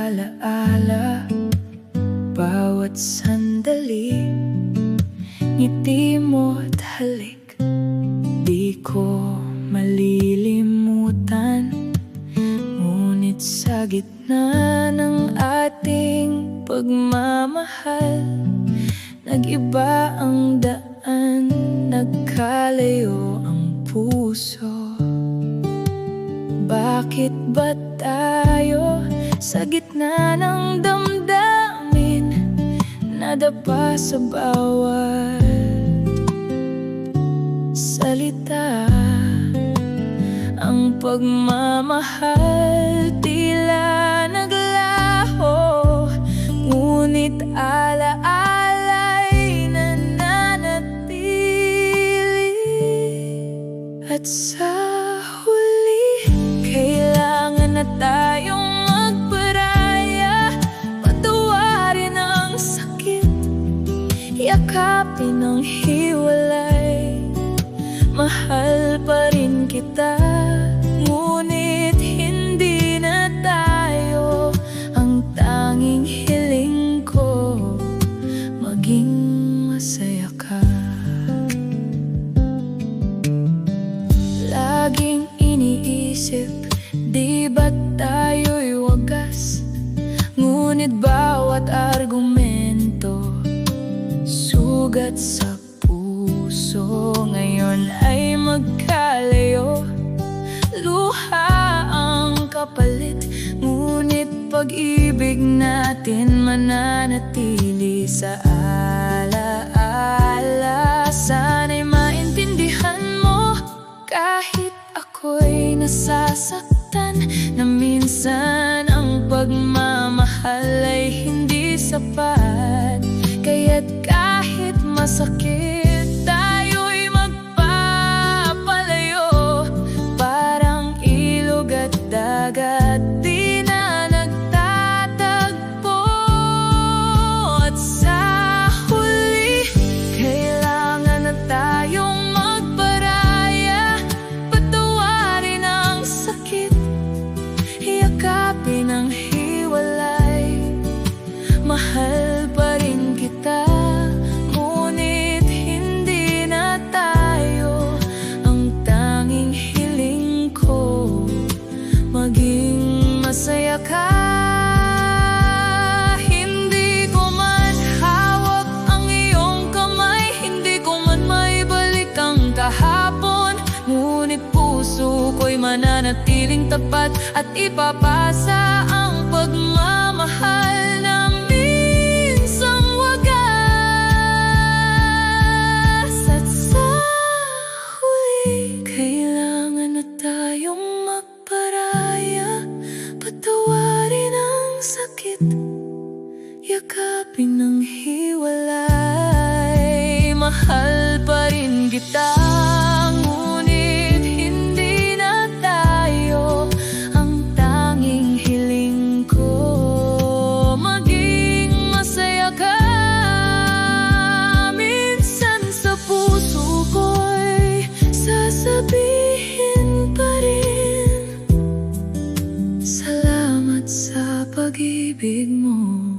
alaala, bawat sandali, ngiti mo't halik, di ko malilimutan. Ngunit sa gitna ng ating pagmamahal, nag-iba ang daan, nagkalayo ang puso. Bakit ba tayo sa gitna ng damdamin, nadapa sa bawat salita? Ang pagmamahal tila naglaho, ngunit alaala'y nananatili. At sa huli, kailangan na tayong magparaya, patawarin ang sakit, yakapin ang hiwalay. Mahal pa rin kita, ngunit hindi na tayo. Ang tanging hiling ko, maging masaya ka. Laging iniisip, di ba tayo'y wagas? Ngunit bawat argumento, sugat sa puso. Ngayon ay magkalayo, luha ang kapalit, ngunit pag-ibig natin mananatili sa alaala. Sana'y maintindihan mo, kahit ako'y nasasaktan, na minsan ang pagmamahal ay hindi sapat. Kaya't kahit masakit, tayo'y magpapalayo. Parang ilog at dagat, di na nagtatagpo. At sa huli, kailangan na tayong magparaya, patawarin ang sakit, yakapin ang hiwalay. Mahal pa rin kita, ngunit hindi na tayo. Ang tanging hiling ko, maging masaya ka. Hindi ko man hawak ang iyong kamay, hindi ko man maibalik ang kahapon, ngunit puso ko'y mananatiling tapat at ipapasa ang pagmamahal na minsang wagas. At sa huli, kailangan na tayong magparaya, patawarin ang sakit, yakapin ang hiwalay. Mahal pa rin kita, ngunit hindi na tayo. Ang tanging hiling ko, maging masaya ka. Minsan sa puso ko'y sasabihin pa rin, salamat sa pag-ibig mo.